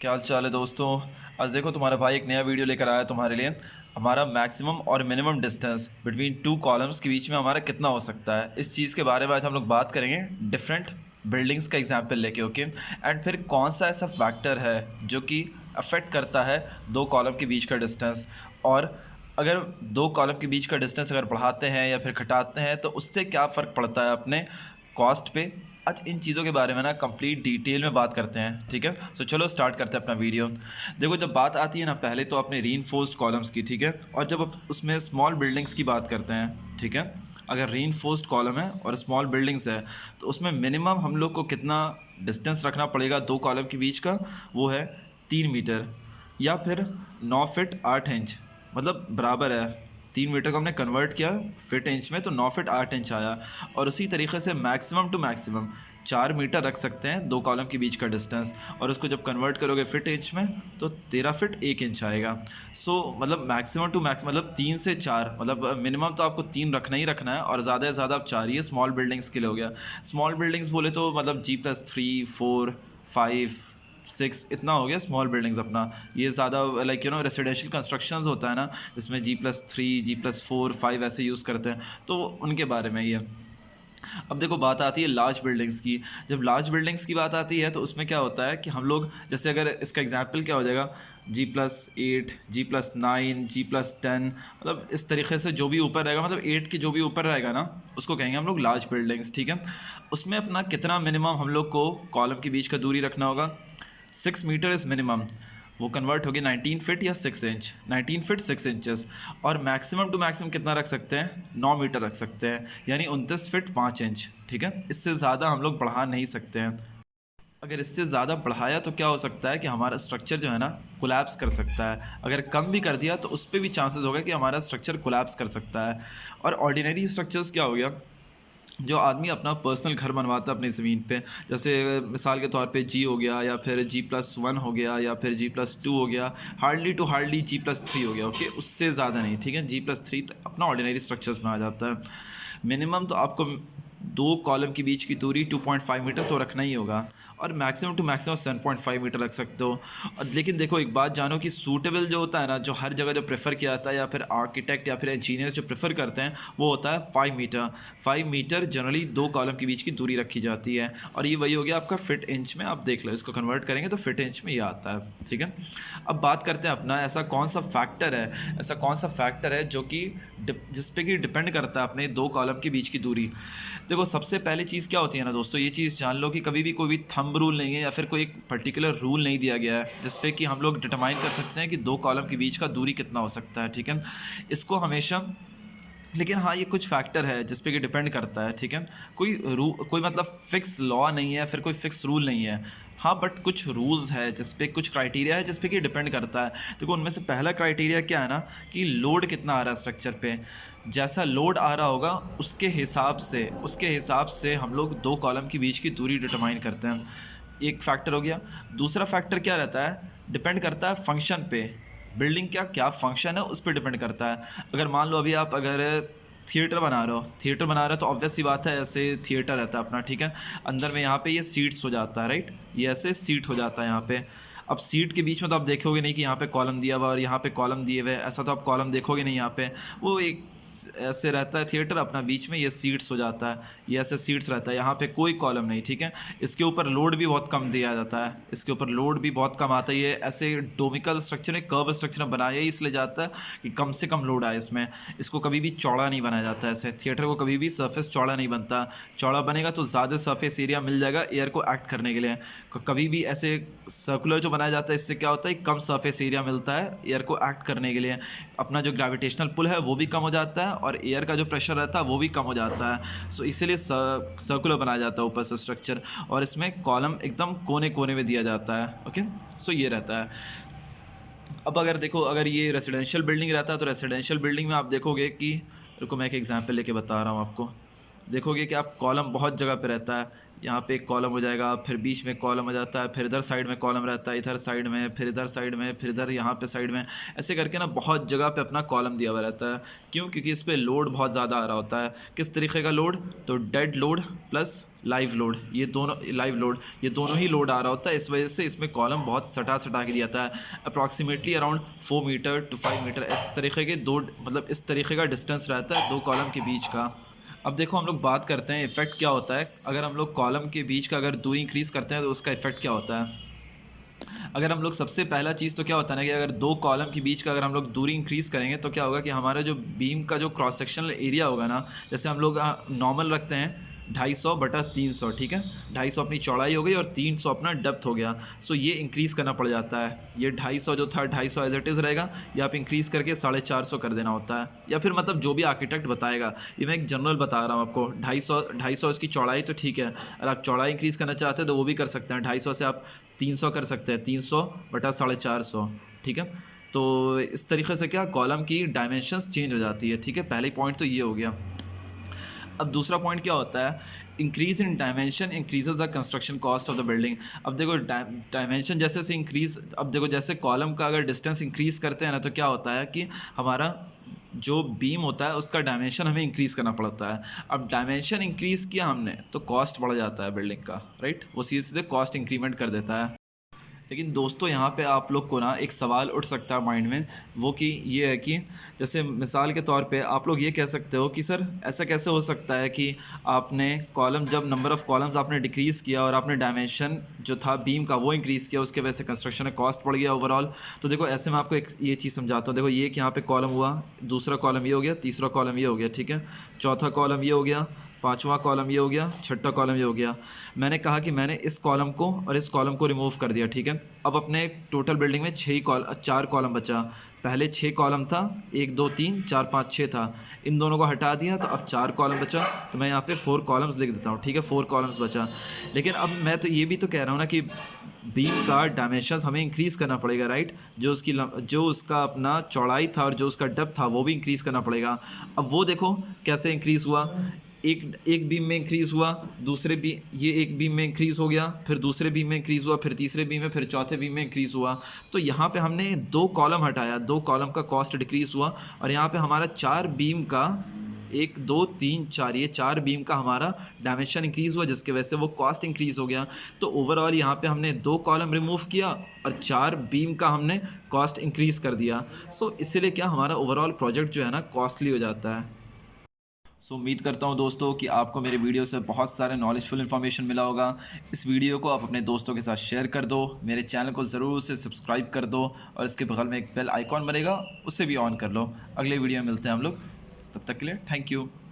क्या हाल चाल है दोस्तों। आज देखो तुम्हारा भाई एक नया वीडियो लेकर आया है तुम्हारे लिए। हमारा मैक्सिमम और minimum distance between two columns के बीच में हमारा कितना हो सकता है, इस चीज़ के बारे में आज हम लोग बात करेंगे डिफरेंट बिल्डिंग्स का एग्जांपल लेके। ओके एंड फिर कौन सा ऐसा फैक्टर है जो कि अफेक्ट करता है दो कॉलम के बीच का डिस्टेंस, और अगर दो कॉलम के बीच का डिस्टेंस अगर बढ़ाते हैं या फिर घटाते हैं तो उससे क्या फ़र्क पड़ता है अपने कॉस्ट पे। आज इन चीज़ों के बारे में ना कंप्लीट डिटेल में बात करते हैं, ठीक है। सो चलो स्टार्ट करते हैं अपना वीडियो। देखो, जब बात आती है ना, पहले तो अपने रीइंफोर्स्ड कॉलम्स की, ठीक है, और जब आप उसमें स्मॉल बिल्डिंग्स की बात करते हैं, ठीक है, अगर रीइंफोर्स्ड कॉलम है और स्मॉल बिल्डिंग्स है तो उसमें मिनिमम हम लोग को कितना डिस्टेंस रखना पड़ेगा दो कॉलम के बीच का, वो है 3 मीटर या फिर 9 फीट 8 इंच, मतलब बराबर है। 3 मीटर को हमने कन्वर्ट किया फिट इंच में तो 9 फीट 8 इंच आया। और उसी तरीके से मैक्सिमम टू मैक्सिमम 4 मीटर रख सकते हैं दो कॉलम के बीच का डिस्टेंस, और उसको जब कन्वर्ट करोगे फिट इंच में तो 13 फीट 1 इंच आएगा। सो मतलब मैक्सिमम टू मैक्स मतलब 3 से 4, मतलब मिनिमम तो आपको 3 रखना ही रखना है और ज़्यादा से ज़्यादा आप 4 ही। स्मॉल बिल्डिंग्स के लिए हो गया। स्मॉल बिल्डिंग्स बोले तो मतलब G+3 4 5 6 इतना हो गया स्मॉल बिल्डिंग्स अपना। ये ज़्यादा लाइक रेसिडेंशियल कंस्ट्रक्शंस होता है ना, जिसमें G+3 G+4 5 ऐसे यूज़ करते हैं, तो उनके बारे में ये। अब देखो, बात आती है लार्ज बिल्डिंग्स की। जब लार्ज बिल्डिंग्स की बात आती है तो उसमें क्या होता है कि हम लोग, जैसे अगर इसका एग्जांपल क्या हो जाएगा, G+8 G+9 G+10, मतलब इस तरीके से जो भी ऊपर रहेगा, मतलब 8 के जो भी ऊपर रहेगा ना, उसको कहेंगे हम लोग लार्ज बिल्डिंग्स, ठीक है। उसमें अपना कितना मिनिमम हम लोग को कॉलम के बीच का दूरी रखना होगा, 6 मीटर इज़ मिनिमम। वो कन्वर्ट होगी 19 फीट या 6 इंच, 19 फीट 6 इंचेस। और मैक्सिमम टू मैक्सिमम कितना रख सकते हैं, 9 मीटर रख सकते हैं, यानी 29 फीट 5 इंच, ठीक है। इससे ज़्यादा हम लोग बढ़ा नहीं सकते हैं। अगर इससे ज़्यादा बढ़ाया तो क्या हो सकता है कि हमारा स्ट्रक्चर जो है ना कोलैप्स कर सकता है। अगर कम भी कर दिया तो उस पर भी चांसेस होगा कि हमारा स्ट्रक्चर कोलैप्स कर सकता है। और ऑर्डिनरी स्ट्रक्चर्स क्या हो गया, जो आदमी अपना पर्सनल घर बनवाता है अपनी ज़मीन पे, जैसे मिसाल के तौर पे जी हो गया, या फिर G+1 हो गया, या फिर G+2 हो गया, हार्डली टू हार्डली G+3 हो गया। ओके, उससे ज़्यादा नहीं, ठीक है। G+3 अपना ऑर्डिनरी स्ट्रक्चर्स में आ जाता है। मिनिमम तो आपको दो कॉलम के बीच की दूरी 2.5 मीटर तो रखना ही होगा, और मैक्सिमम टू मैक्सिमम 7.5 मीटर रख सकते हो। और लेकिन देखो, एक बात जानो कि सूटेबल जो होता है ना, जो हर जगह जो प्रेफर किया जाता है, या फिर आर्किटेक्ट या फिर इंजीनियर्स जो प्रेफर करते हैं, वो होता है 5 मीटर। 5 मीटर जनरली दो कॉलम के बीच की दूरी रखी जाती है, और ये वही हो गया आपका फिट इंच में। आप देख लो, इसको कन्वर्ट करेंगे तो फिट इंच में ये आता है, ठीक है। अब बात करते हैं अपना, ऐसा कौन सा फैक्टर है, ऐसा कौन सा फैक्टर है जो कि जिस पे कि डिपेंड करता है अपने दो कॉलम के बीच की दूरी। देखो, सबसे पहली चीज़ क्या होती है ना दोस्तों, ये चीज़ जान लो कि कभी भी कोई भी थंब रूल नहीं है, या फिर कोई एक पर्टिकुलर रूल नहीं दिया गया है जिस पे कि हम लोग डिटरमाइन कर सकते हैं कि दो कॉलम के बीच का दूरी कितना हो सकता है, ठीक है। इसको हमेशा, लेकिन हाँ, ये कुछ फैक्टर है जिस पे कि डिपेंड करता है, ठीक है। कोई मतलब फिक्स लॉ नहीं है, फिर कोई फिक्स रूल नहीं है। हाँ, बट कुछ रूल्स है जिस पे, कुछ क्राइटेरिया है जिस पे कि डिपेंड करता है। देखो, उनमें से पहला क्राइटेरिया क्या है ना, कि लोड कितना आ रहा है स्ट्रक्चर पे। जैसा लोड आ रहा होगा उसके हिसाब से हम लोग दो कॉलम के बीच की दूरी डिटरमाइन करते हैं। एक फैक्टर हो गया। दूसरा फैक्टर क्या रहता है, डिपेंड करता है फंक्शन पे। बिल्डिंग क्या क्या फंक्शन है उस पर डिपेंड करता है। अगर मान लो अभी आप अगर थिएटर बना रहे हो तो ऑब्वियस सी बात है, ऐसे थिएटर रहता है अपना, ठीक है। अंदर में यहाँ पे ये सीट्स हो जाता है, राइट, ये ऐसे सीट हो जाता है यहाँ पे। अब सीट के बीच में तो आप देखोगे नहीं कि यहाँ पे कॉलम दिया हुआ और यहाँ पे कॉलम दिए हुए, ऐसा तो आप कॉलम देखोगे नहीं यहाँ पे। वो एक ऐसे रहता है थिएटर अपना, बीच में ये सीट्स हो जाता है, ये ऐसे सीट्स रहता है, यहाँ पे कोई कॉलम नहीं, ठीक है। इसके ऊपर लोड भी बहुत कम दिया जाता है, इसके ऊपर लोड भी बहुत कम आता है। ये ऐसे डोमिकल स्ट्रक्चर है, कर्व स्ट्रक्चर बनाया ही इसलिए जाता है कि कम से कम लोड आए इसमें। इसको कभी भी चौड़ा नहीं बनाया जाता है, ऐसे थिएटर को कभी भी सरफेस चौड़ा नहीं बनता। चौड़ा बनेगा तो ज़्यादा सरफेस एरिया मिल जाएगा एयर को एक्ट करने के लिए। कभी भी ऐसे सर्कुलर जो बनाया जाता है, इससे क्या होता है, कम सरफेस एरिया मिलता है एयर को एक्ट करने के लिए। अपना जो ग्रेविटेशनल पुल है वो भी कम हो जाता है, और एयर का जो प्रेशर रहता है वो भी कम हो जाता है। सो इसीलिए सर्कुलर बनाया जाता है ऊपर से स्ट्रक्चर, और इसमें कॉलम एकदम कोने कोने में दिया जाता है। ओके, सो ये रहता है। अब अगर देखो, अगर ये रेसिडेंशियल बिल्डिंग रहता है तो रेसिडेंशियल बिल्डिंग में आप देखोगे कि, रुको मैं एक एग्जांपल लेके बता रहा हूँ आपको। देखोगे कि आप कॉलम बहुत जगह पे रहता है। यहाँ पे एक कॉलम हो जाएगा, फिर बीच में कॉलम हो जाता है, फिर इधर साइड में कॉलम रहता है, इधर साइड में, फिर इधर साइड में, फिर इधर यहाँ पे साइड में, ऐसे करके ना बहुत जगह पे अपना कॉलम दिया हुआ रहता है। क्यों? क्योंकि इस पर लोड बहुत ज़्यादा आ रहा होता है। किस तरीके का लोड? तो dead load plus live load ये दोनों ही लोड आ रहा होता है। इस वजह से इसमें कॉलम बहुत सटा के दिया जाता है, approximately around 4 meter to 5 meter इस तरीके के इस तरीके का डिस्टेंस रहता है दो कॉलम के बीच का। अब देखो हम लोग बात करते हैं इफ़ेक्ट क्या होता है अगर हम लोग कॉलम के बीच का अगर दूरी इंक्रीज़ करते हैं तो उसका इफ़ेक्ट क्या होता है। अगर हम लोग सबसे पहला चीज़ तो क्या होता है ना कि अगर दो कॉलम के बीच का अगर हम लोग दूरी इंक्रीज़ करेंगे तो क्या होगा कि हमारा जो बीम का जो क्रॉस सेक्शनल एरिया होगा ना, जैसे हम लोग नॉर्मल रखते हैं 250/300, ठीक है। 250 अपनी चौड़ाई हो गई और 300 अपना डेप्थ हो गया। सो ये इंक्रीज़ करना पड़ जाता है। ये 250 जो था 250 एज इट इज़ रहेगा, या आप इंक्रीज़ करके 450 कर देना होता है, या फिर मतलब जो भी आर्किटेक्ट बताएगा। ये मैं एक जनरल बता रहा हूँ आपको। 250 इसकी चौड़ाई तो ठीक है, अगर आप चौड़ाई इंक्रीज़ करना चाहते हैं तो वो भी कर सकते हैं। 250 से आप 300 कर सकते हैं, 300/450, ठीक है। तो इस तरीके से क्या कॉलम की डायमेंशंस चेंज हो जाती है, ठीक है। पहले पॉइंट तो ये हो गया। अब दूसरा पॉइंट क्या होता है, increase in dimension increases the construction cost of the building. अब देखो डायमेंशन जैसे से इंक्रीज, अब देखो जैसे कॉलम का अगर डिस्टेंस इंक्रीज करते हैं ना तो क्या होता है कि हमारा जो बीम होता है उसका डायमेंशन हमें इंक्रीज़ करना पड़ता है। अब डायमेंशन इंक्रीज़ किया हमने तो कॉस्ट बढ़ जाता है बिल्डिंग का, राइट। वो सीधे सीधे कॉस्ट इंक्रीमेंट कर देता है। लेकिन दोस्तों यहाँ पे आप लोग को ना एक सवाल उठ सकता है माइंड में, वो कि ये है कि जैसे मिसाल के तौर पे आप लोग ये कह सकते हो कि सर ऐसा कैसे हो सकता है कि आपने कॉलम, जब नंबर ऑफ़ कॉलम्स आपने डिक्रीज़ किया और आपने डायमेंशन जो था बीम का वो इंक्रीज़ किया, उसके वजह से कंस्ट्रक्शन में कॉस्ट बढ़ गया ओवरऑल। तो देखो ऐसे में आपको एक ये चीज़ समझाता हूँ। देखो ये कि यहाँ पे कॉलम हुआ, दूसरा कॉलम ये हो गया, तीसरा कॉलम ये हो गया, ठीक है। चौथा कॉलम ये हो गया, पांचवा कॉलम ये हो गया, छठा कॉलम ये हो गया। मैंने कहा कि मैंने इस कॉलम को और इस कॉलम को रिमूव कर दिया, ठीक है। अब अपने टोटल बिल्डिंग में 4 कॉलम बचा। पहले 6 कॉलम था, 1 2 3 4 5 6 था, इन दोनों को हटा दिया तो अब 4 कॉलम बचा। तो मैं यहाँ पे 4 कॉलम्स लिख देता हूँ, ठीक है। 4 कॉलम्स बचा। लेकिन अब मैं तो ये भी तो कह रहा हूँ ना कि बीम का डायमेंशंस हमें इंक्रीज़ करना पड़ेगा, राइट। जो उसका अपना चौड़ाई था और जो उसका डेप्थ था वो भी इंक्रीज़ करना पड़ेगा। अब वो देखो कैसे इंक्रीज़ हुआ। एक बीम में इंक्रीज़ हुआ, दूसरे भी ये एक बीम में इंक्रीज़ हो गया, फिर दूसरे बीम में इंक्रीज़ हुआ, फिर तीसरे बीम में, फिर चौथे बीम में इंक्रीज़ हुआ। तो यहाँ पे हमने 2 कॉलम हटाया, 2 कॉलम का कॉस्ट डिक्रीज़ हुआ, और यहाँ पे हमारा 4 बीम का 1 2 3 4 ये 4 बीम का हमारा डायमेंशन इंक्रीज़ हुआ, जिसके वजह से वो कॉस्ट इंक्रीज़ हो गया। तो ओवरऑल यहाँ पे हमने 2 कॉलम रिमूव किया और 4 बीम का हमने कॉस्ट इंक्रीज़ कर दिया। सो इसीलिए क्या हमारा ओवरऑल प्रोजेक्ट जो है ना कॉस्टली हो जाता है। सो उम्मीद करता हूँ दोस्तों कि आपको मेरे वीडियो से बहुत सारे नॉलेजफुल इन्फॉर्मेशन मिला होगा। इस वीडियो को आप अपने दोस्तों के साथ शेयर कर दो, मेरे चैनल को ज़रूर से सब्सक्राइब कर दो, और इसके बगल में एक बेल आइकॉन बनेगा उसे भी ऑन कर लो। अगले वीडियो में मिलते हैं हम लोग, तब तक के लिए थैंक यू।